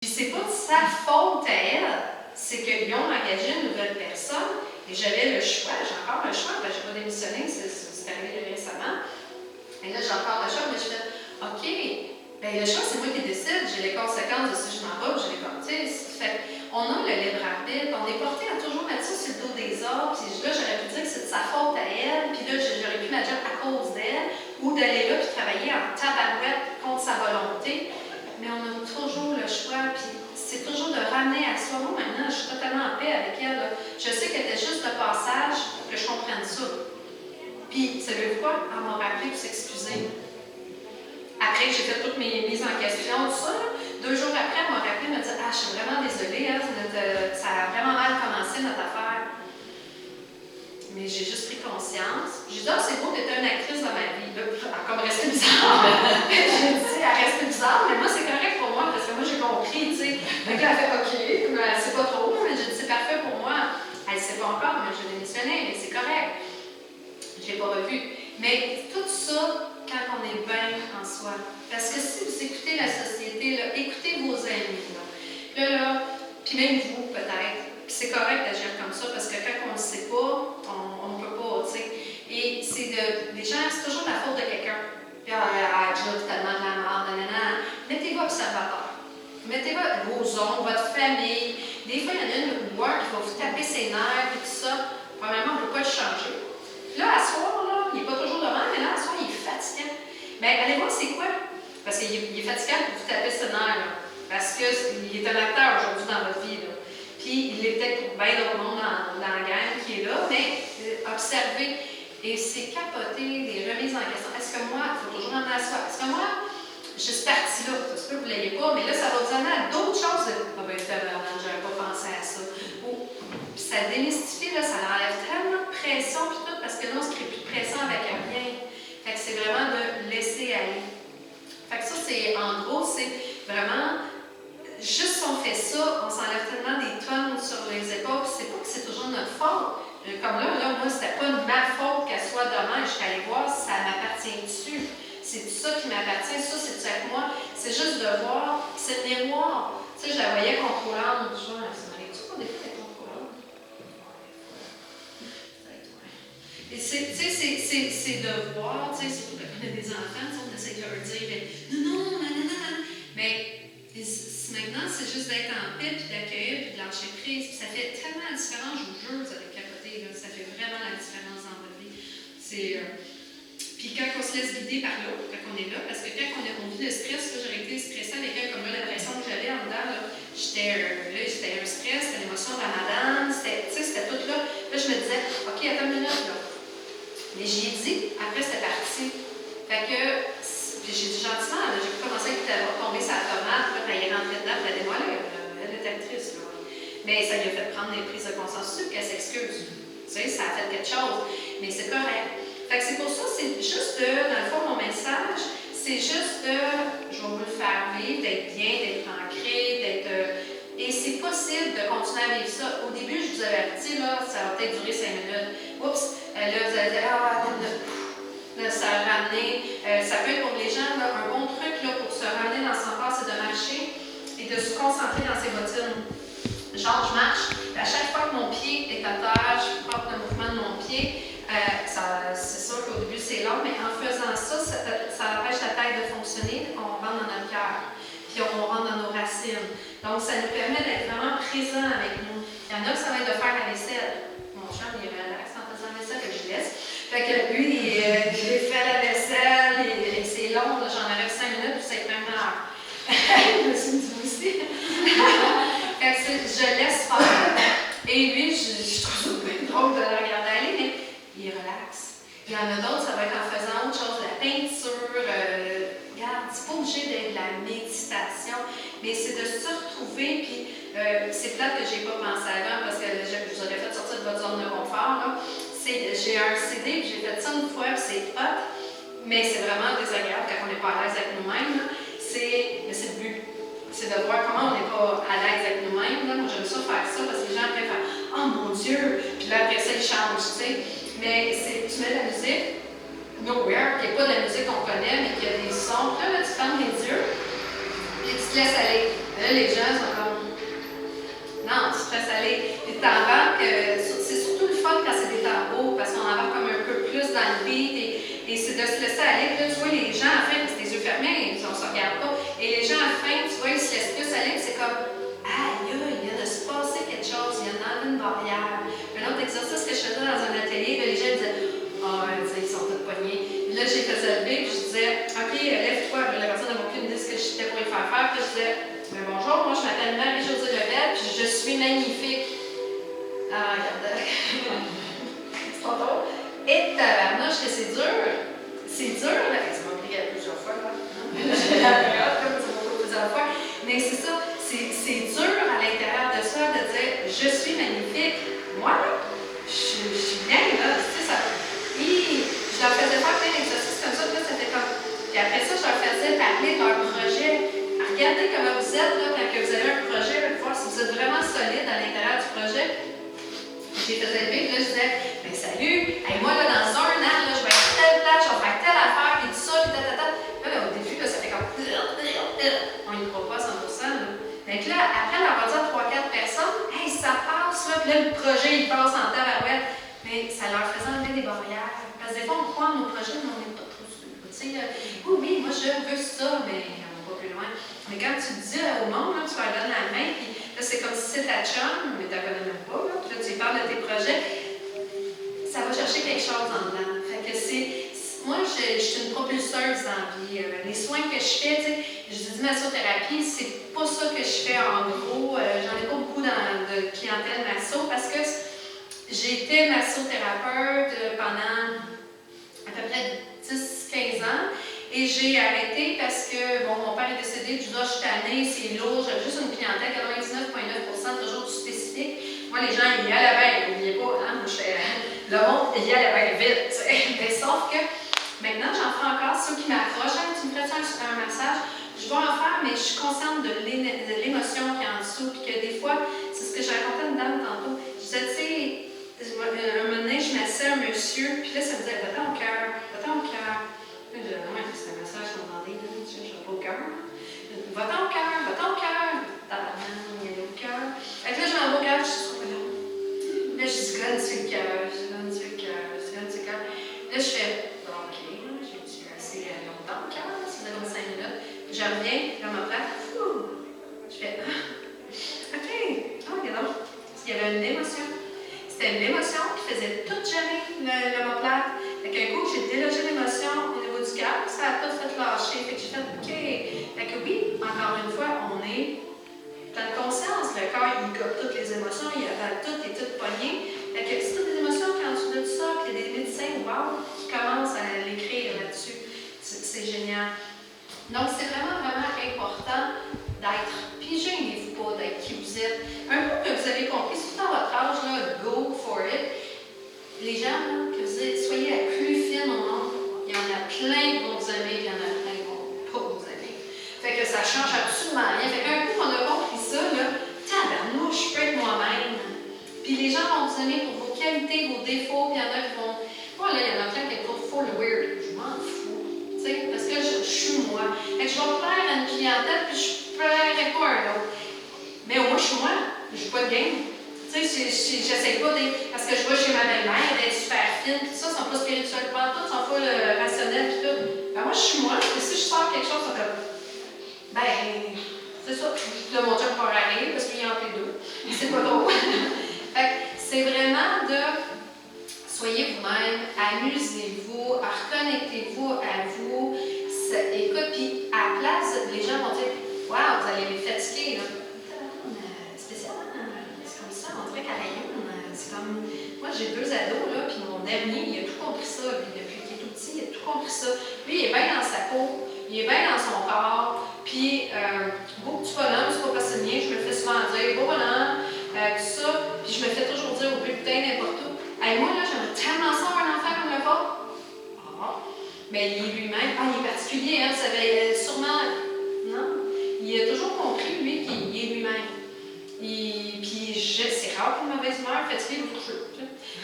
Puis c'est pas de sa faute à elle, c'est qu'ils ont engagé une nouvelle personne et j'avais le choix, j'ai encore le choix, ben, je n'ai pas démissionné, c'est arrivé récemment. Et là, j'ai encore le choix, mais je fais OK, ben, le choix, c'est moi qui décide, j'ai les conséquences de si je m'en vais, j'ai les conséquences. On a le libre arbitre, on est porté à toujours mettre ça sur le dos des autres, puis là, j'aurais pu dire que c'est de sa faute à elle, puis là, j'aurais pu ma job à cause d'elle, ou d'aller là puis travailler en tabarouette contre sa volonté. Mais on a toujours le choix, puis c'est toujours de ramener à soi. Moi, maintenant, je suis totalement en paix avec elle. Là. Je sais qu'elle était juste de passage pour que je comprenne ça. Puis, savez-vous quoi? Elle m'a rappelé pour s'excuser. Après que j'ai fait toutes mes mises en question, tout ça, 2 jours après, elle m'a rappelé, elle m'a dit « Ah, je suis vraiment désolée, hein, ça a vraiment mal commencé, notre affaire. » Mais j'ai juste pris conscience. J'ai dit « Ah, c'est beau, t'étais une actrice dans ma vie. » Là, elle a comme resté bizarre. J'ai dit « Elle restait bizarre, mais moi, c'est correct pour moi, parce que moi, j'ai compris, tu sais. » Donc là, elle fait « OK, mais elle sait pas trop. » Mais j'ai dit « C'est parfait pour moi. » Elle ne sait pas encore, mais je l'ai démissionné, mais c'est correct. Je ne l'ai pas revu. Mais tout ça, quand on est bien en soi. Parce que si vous écoutez la société, là, écoutez vos amis. Là, puis même vous, peut-être. Puis c'est correct d'agir comme ça, parce que quand on ne le sait pas, on ne peut pas, tu sais. Et c'est les gens, c'est toujours la faute de quelqu'un. Puis, Joe, tellement de la merde, nanana. Mettez-vous observateur. Mettez-vous vos ombres, votre famille. Des fois, il y en a une qui va vous taper ses nerfs et tout ça. Premièrement, on ne peut pas le changer. Puis là, à soir, là, il n'est pas toujours devant, mais là, à soir, il est fatigant. Mais allez voir, c'est quoi? Parce qu'il est fatigant pour vous taper ses nerfs, là. Parce qu'il est un acteur aujourd'hui dans votre vie, là. Puis, il est peut-être pour bien d'autres monde dans la gang qui est là, mais observez. Et c'est capoter, des remises en question. Est-ce que moi, il faut toujours amener à soi? Est-ce que moi, je suis partie là? Ça se peut que vous ne l'ayez pas, mais là, ça va vous amener à d'autres choses. Ah ben, j'avais pas pensé à ça. Puis ça démystifie, là, ça enlève tellement de pression, puis tout, parce que là, on ne se crée plus de pression avec rien. Fait que c'est vraiment de laisser aller. Fait que ça, c'est, en gros, c'est vraiment, juste si on fait ça, on s'enlève tellement des tonnes sur les épaules, puis c'est pas que c'est toujours notre faute. Comme là, moi, c'était pas ma faute qu'elle soit demain, je suis allée voir si ça m'appartient dessus. C'est ça qui m'appartient, ça, c'est avec moi. C'est juste de voir, c'est le miroir. Tu sais, je la voyais contrôlante, genre, ça m'arrive-tu pas des fois d'être contrôlante? Et c'est de voir, tu sais, surtout quand on a des enfants, on essaie de leur dire, non, mais maintenant, c'est juste d'être en paix, puis d'accueillir, puis de lâcher prise. Puis ça fait tellement la différence, je vous jure, vous allez capoter, là, ça fait vraiment la différence dans votre vie. Puis quand on se laisse guider par l'autre, quand on est là, parce que quand on vit le stress, j'aurais été stressée avec elle, comme là, l'impression que j'avais en dedans, là, j'étais un stress, c'était l'émotion de la madame, c'était tout là. Là, je me disais, OK, attends une minute, là. Mais j'y ai dit, après, c'était parti. Fait que, puis j'ai dit gentiment, j'ai commencé à tomber sa tomate, là, elle est rentrée dedans, puis elle a dit, moi, elle est actrice, là. Mais ça lui a fait prendre des prises de conscience dessus, qu'elle s'excuse. Tu sais, ça a fait quelque chose, mais c'est correct. Fait que c'est pour ça, c'est juste dans le fond, mon message, c'est juste je vais vous le faire vivre, d'être bien, d'être ancré, et c'est possible de continuer à vivre ça. Au début, je vous avais dit, là, ça va peut-être durer 5 minutes. Oups, là, vous allez dire, là, ça a ramené. Ça peut être pour les gens, là, un bon truc là, pour se ramener dans son corps, c'est de marcher et de se concentrer dans ses bottines. Genre, je marche, à chaque fois que mon pied est à terre, je porte le mouvement de mon pied. C'est sûr qu'au début c'est long, mais en faisant ça, ça empêche la tête de fonctionner, on rentre dans notre cœur, puis on rentre dans nos racines. Donc ça nous permet d'être vraiment présents avec nous. Il y en a que ça va être de faire la vaisselle. Mon chum, il est relax en faisant la vaisselle, que je laisse. Fait que lui, il fait la vaisselle, et c'est long, j'en arrête 5 minutes, puis ça est même heure. Je me suis dit aussi. Fait que je laisse faire. Et lui, je trouve ça bien drôle de le regarder aller, mais il est relax. Il y en a d'autres, ça va être en faisant autre chose, la peinture. Regarde, c'est pas obligé d'être de la méditation, mais c'est de se retrouver. Puis c'est plate que j'ai pas pensé avant parce que je vous aurais fait sortir de votre zone de confort. J'ai un CD, j'ai fait ça une fois, puis c'est hot, mais c'est vraiment désagréable quand on n'est pas à l'aise avec nous-mêmes. C'est le but. C'est de voir comment on n'est pas à l'aise avec nous-mêmes. Moi, j'aime ça faire ça parce que les gens après font « Oh mon Dieu! » Puis là, après ça, ils changent, tu sais. Mais tu mets de la musique, nowhere, qui n'est pas de la musique qu'on connaît, mais qui a des sons. Puis là, tu fermes les yeux, Puis tu te laisses aller. Là, les gens sont comme, non, tu te laisses aller. Puis tu embarques, c'est surtout le fun quand c'est des tambours, parce qu'on embarque comme un peu plus dans le beat, et c'est de se laisser aller. Puis là, tu vois les gens, à la fin, parce que tes yeux fermés, on se regarde pas, et les gens, à la fin, tu vois, ils se laissent plus aller, puis c'est comme, aïe, il vient de se passer quelque chose, il y a une barrière. Un autre exercice que je faisais dans un atelier, là, les gens disaient, ils sont tous pognés. Puis là, j'ai fait lever, puis je disais, OK, lève-toi. La personne n'a aucune idée de ce que j'étais pour y faire faire. Puis je disais, bonjour, moi je m'appelle Marie-Josée Lebel, puis je suis magnifique. Ah, regarde. C'est pas drôle. Et tabarnouche, que c'est dur. C'est dur, là. Ça m'a pris plusieurs fois, là. J'ai la période, comme ça m'a pris plusieurs fois. Mais c'est ça, c'est dur à l'intérieur de ça de dire, je suis magnifique. Moi, là, je suis bien, là. Tu sais, ça. Je leur faisais faire plein d'exercices comme ça, puis là, ça fait comme. Puis après ça, je leur faisais parler de leur projet. Regardez comment vous êtes, là, quand vous avez un projet, voir si vous êtes vraiment solide à l'intérieur du projet. J'ai fait élever, puis là, je disais, ben salut, moi, là, dans un an, là, je vais être telle place, je vais faire telle affaire, puis tout ça, puis ta. Là, au début, là, ça fait comme. On n'y croit pas à 100%. Là. Donc là, après l'avoir dit à 3-4 personnes, ça passe, là, puis là, le projet, il passe en tabarouette. Mais ça leur faisait enlever des barrières. Parce que des fois, on croit en nos projets, mais on n'est pas trop sûr. Tu sais, oui, moi, je veux ça, mais on va pas plus loin. Mais quand tu dis au monde, là, tu leur donnes la main, puis là, c'est comme si c'est ta chum, mais tu la connais même pas, là, puis là, tu lui parles de tes projets, ça va chercher quelque chose en dedans. Fait que moi, je suis une propulseuse dans la vie. Les soins que je fais, tu sais, je dis massothérapie, c'est pas ça que je fais en gros. J'en ai pas beaucoup de clientèle masso parce que j'ai été massothérapeute pendant à peu près 10-15 ans et j'ai arrêté parce que, mon père est décédé, je suis tannée, c'est lourd, j'avais juste une clientèle, 99,9%, toujours du spécifique. Moi, les gens, ils y allaient bien, n'oubliez pas, hein, moi, le monde, il y allait bien vite, mais sauf que maintenant, j'en fais encore, ceux qui m'approchent, tu me fais un massage, je vais en faire, mais je suis consciente de l'émotion qui est en dessous, puis que des fois, c'est ce que je racontais à une dame tantôt, je disais, tu sais, un moment donné, je massais un monsieur, puis là, ça me disait, va-t'en au cœur, va-t'en au cœur. Là, je disais, ouais, c'est un massage qu'on demandait, là, je n'ai pas au cœur. Va-t'en au cœur, va-t'en au cœur. Il y a au cœur. Fait que là, je m'en vais au cœur, je suis trop là. Là, je dis, glande-tu le cœur, je glande-tu le cœur, je glande-tu le cœur. Là, je fais, bon, OK, j'ai dû assez longtemps au cœur, ça faisait comme 5 minutes. Puis je reviens, dans ma place, je fais, OK, regarde, il y avait une émotion. C'était l'émotion qui faisait tout geler l'omoplate. Fait qu'un coup, j'ai délogé l'émotion au niveau du cœur, ça a tout fait lâcher. Fait que j'ai fait OK. Fait que oui, encore une fois, on est plein de conscience. Le corps, il gobe toutes les émotions, il avale tout et tout poigné. Fait que c'est toutes des émotions qui en dessous de ça, puis il y a des médecins, wow, qui commencent à l'écrire là-dessus. C'est génial. Donc, c'est vraiment, vraiment important d'être pigé, il ne faut pas d'être qui vous êtes. Un coup que vous avez compris, surtout à votre âge, là, go for it. Les gens, là, que vous êtes, soyez la plus fine au monde, il y en a plein qui vont vous aimer, il y en a plein qui ne vont pas vous aimer. Fait que ça change absolument rien. Fait qu'un coup qu'on a compris ça, là, tabarnouche, je peux être moi-même. Puis les gens vont vous aimer pour vos qualités, vos défauts, puis il y en a qui vont. Moi, là, il y en a plein qui sont full weird. Je m'en fous. Parce que je suis moi. Fait que je vais plaire à une clientèle, puis je ne plairai pas à un autre. Mais au moins, je suis moi. Je ne joue pas de game. J'essaie pas d'être. Parce que je vais chez ma belle-mère, elle est super fine, puis ça, ils sont pas spirituels, pas tout, ils sont pas rationnels, puis tout. Ben, moi, je suis moi, puis si je sors quelque chose, ça fait. Ben, c'est ça. Là, mon chum va arriver, parce qu'il y a entre les deux. C'est pas drôle. Fait que c'est vraiment de. Soyez vous-même, amusez-vous, reconnectez-vous à vous. Écoute, puis à la place, les gens vont dire, waouh, vous allez les fatiguer, là. Spécialement, c'est comme ça, on dirait qu'à Rayon, c'est comme. Moi, j'ai 2 ados, là, puis mon dernier, il a tout compris ça, lui, depuis qu'il est tout petit, il a tout compris ça. Lui, il est bien dans sa peau, il est bien dans son corps, puis, beau petit bonhomme, c'est pas parce que c'est mien, je me le fais souvent dire, beau bonhomme, tout ça, puis je me fais toujours dire au plus putain n'importe où. Moi, là, j'aimerais tellement ça avoir un enfant comme le vôtre. Ah, mais il est lui-même. Ah, il est particulier, hein, ça va sûrement. Non. Il a toujours compris, lui, qu'il est lui-même. Puis, c'est rare pour une mauvaise humeur, fatigué ou couché.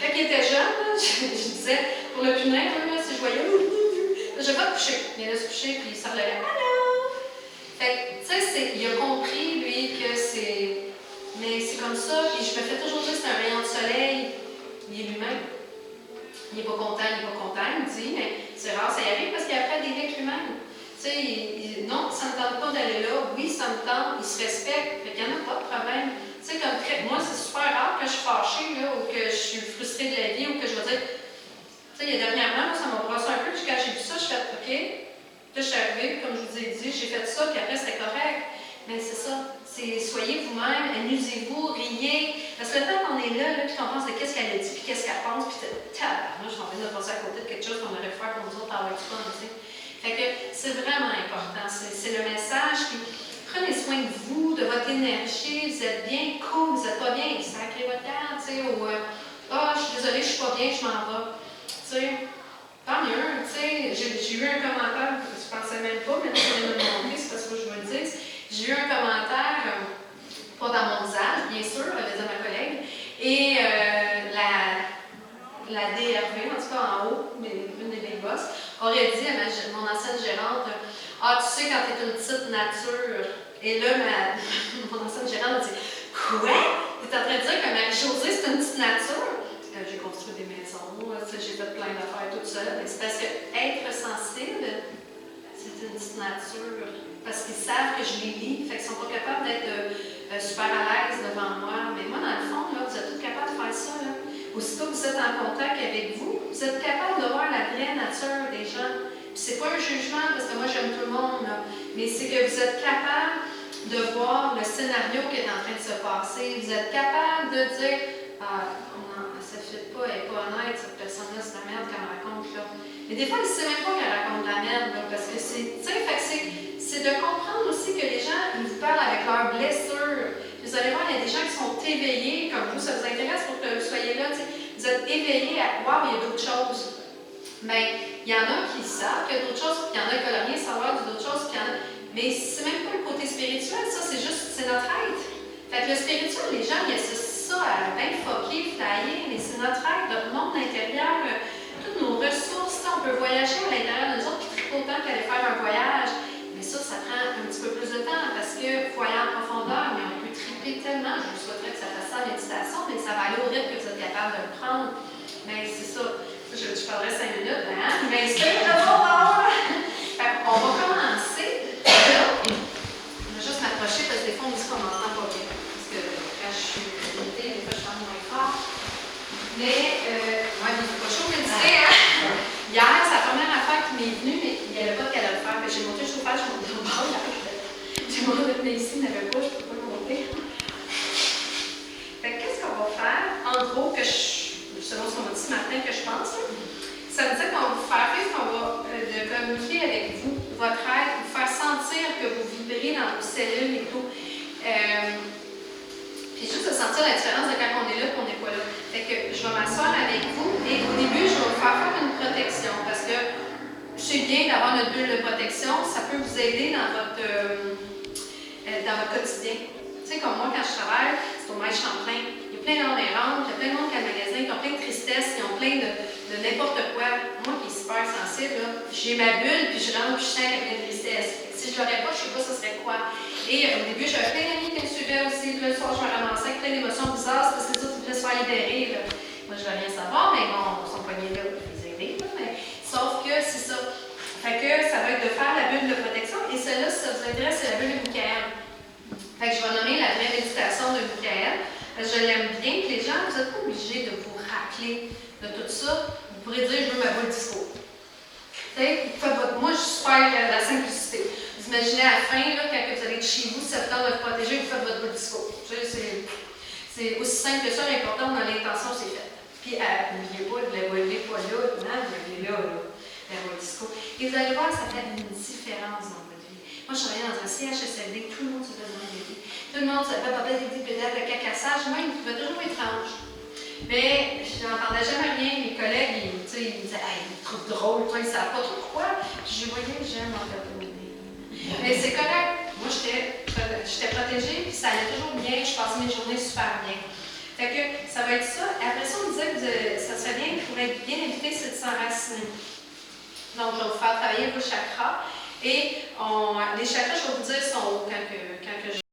Quand il était jeune, là, je disais, pour le punain, là, si je voyais, je vais te coucher. Il allait se coucher, puis il se relevait. Allô! Fait que, tu sais, il a compris, lui, que c'est... Mais c'est comme ça, puis je me fais toujours dire que c'est un rayon de soleil. Il est lui-même. Il n'est pas content, il me dit, mais c'est rare, ça y arrive parce qu'il a appris à dealer avec lui-même. Tu sais, non, ça ne me tente pas d'aller là. Oui, ça me tente, il se respecte, fait qu'il n'y en a pas de problème. Tu sais, comme moi, c'est super rare que je suis fâchée, là, ou que je suis frustrée de la vie, ou que je vais dire, tu sais, dernièrement, ça m'a brossé un peu, puis quand j'ai vu ça, je fais, OK. Là, je suis arrivée, comme je vous ai dit, j'ai fait ça, puis après, c'était correct. Mais c'est ça, c'est soyez vous-même, amusez-vous, riez. Parce que le temps qu'on est là, puis qu'on pense de qu'est-ce qu'elle a dit, puis qu'est-ce qu'elle pense, puis tabarnak, je suis en train de passer à côté de quelque chose qu'on aurait pu faire pour nous autres avoir du fun, tu sais. Fait que c'est vraiment important, c'est le message. Puis prenez soin de vous, de votre énergie, vous êtes bien cool, vous n'êtes pas bien, sacrez votre carte, tu sais, ou je suis désolée, je suis pas bien, je m'en vais. Tu sais, tant mieux, tu sais, j'ai eu un commentaire, je pensais même pas, mais là, je viens de me demander, c'est parce que je me le dis. J'ai eu un commentaire, pas dans mon visage, bien sûr, avait dit ma collègue, et la DRV, en tout cas en haut, une des big boss, aurait dit à mon ancienne gérante, ah, tu sais, quand tu es une petite nature. Et là, mon ancienne gérante a dit, quoi? Tu es en train de dire que Marie-Josée, c'est une petite nature? J'ai construit des maisons, j'ai fait plein d'affaires toute seule. C'est parce que être sensible, c'est une petite nature. Parce qu'ils savent que je les lis, fait qu'ils ne sont pas capables d'être super à l'aise devant moi. Mais moi, dans le fond, là, vous êtes tous capables de faire ça. Là. Aussitôt que vous êtes en contact avec vous, vous êtes capable de voir la vraie nature des gens. Puis c'est pas un jugement, parce que moi, j'aime tout le monde, là, mais c'est que vous êtes capable de voir le scénario qui est en train de se passer. Vous êtes capable de dire ça ne fait pas, elle n'est pas honnête, cette personne-là, c'est la merde qu'elle me raconte. Là. Mais des fois, elle ne sait même pas qu'elle raconte de la merde, là, parce que c'est de comprendre aussi que les gens, ils vous parlent avec leurs blessures. Vous allez voir, il y a des gens qui sont éveillés, comme vous, ça vous intéresse pour que vous soyez là, vous êtes éveillés à wow, il y a d'autres choses. Mais il y en a qui savent qu'il y a d'autres choses, puis il y en a qui n'ont rien savoir d'autres choses, puis il y en a... Mais c'est même pas le côté spirituel, ça, c'est notre être. Fait que le spirituel, les gens, ils associent ça à bien foquer, flyer, mais c'est notre être, notre monde intérieur, toutes nos ressources, on peut voyager à l'intérieur de nous autres, puis triper autant qu'aller faire un voyage. Mais ça prend un petit peu plus de temps parce qu'il faut aller en profondeur, mais on peut triper tellement. Je vous souhaiterais que ça fasse ça en méditation, mais ça va aller au rythme que vous êtes capable de le prendre. Mais c'est ça. Je parlerai 5 minutes, hein? Mais c'est le bon. On va commencer. Là, je vais juste m'approcher parce que des fois, on dit qu'on m'entend pas bien. Parce que quand je suis limitée, des fois, je parle moins fort. Mais, moi, il ne faut pas chaud méditer, hein? Hier, c'est la première affaire qui m'est venue, mais il n'y avait pas de qu'elle allait faire. J'ai monté le chauffage, je montais au bord. J'ai monté le ici, il n'y avait pas, je ne peux pas le monter. Fait que qu'est-ce qu'on va faire? En gros, selon ce qu'on m'a dit ce matin, que je pense, ça veut dire qu'on va vous faire vivre, qu'on va de communiquer avec vous, votre être, vous faire sentir que vous vibrez dans vos cellules et tout. Puis juste de sentir la différence de quand on est là et qu'on n'est pas là. Fait que je vais m'asseoir avec vous et au début, je vais vous faire une protection parce que c'est bien d'avoir notre bulle de protection, ça peut vous aider dans votre quotidien. Tu sais, comme moi, quand je travaille, c'est au Maître Champlain. Il y a plein d'environs, il y a plein de monde qui a le magasin, qui ont plein de tristesse, qui ont plein de n'importe quoi. Moi qui suis super sensible, j'ai ma bulle, puis je rentre, puis je sens qu'il y a plein de tristesse. Si je l'aurais pas, je ne sais pas ce serait quoi. Et au début, j'avais plein d'amis qui me suivaient aussi. Puis le soir, je me ramassais avec plein d'émotions bizarres parce que c'est ça qui voulaient se faire libérer. Là. Moi, je ne veux rien savoir, mais bon, ils sont poignés là, je les aider. Mais... Sauf que c'est ça. Fait que ça va être de faire la bulle de protection. Et celle-là, si ça vous intéresse, c'est la bulle de Michael. Fait que je vais nommer la vraie méditation de Michael. Parce que je l'aime bien. Que les gens, vous n'êtes pas obligés de vous rappeler de tout ça. Vous pourrez dire, je veux ma boule disco. Moi, je suis super la simplicité. Vous imaginez à la fin, là, quand vous allez être chez vous, ça vous tente de vous protéger, vous faites votre boule disco. C'est aussi simple que ça, l'important dans l'intention, c'est fait. Puis, n'oubliez pas de la voiler pas là, non, vous l'avez là, la boule disco. Et vous allez voir, ça fait une différence dans votre vie. Moi, je travaillais dans un CHSLD, tout le monde se besoin d'aider. Tout le monde se fait papa des pédales de cacassage, moi, il me trouvait toujours étrange. Mais je n'entendais jamais rien. Mes collègues, ils me disaient, hey, ils me trouvent drôle, toi, ils ne savent pas trop pourquoi. Je voyais que j'aime en fait. Mais c'est correct. Moi, j'étais protégée, puis ça allait toujours bien. Je passais mes journées super bien. Fait que ça va être ça. Après ça, on disait que ça serait bien, pour être bien évité, c'est de s'enraciner. Donc, je vais vous faire travailler vos chakras. Et les chakras, je vais vous dire, sont hauts quand que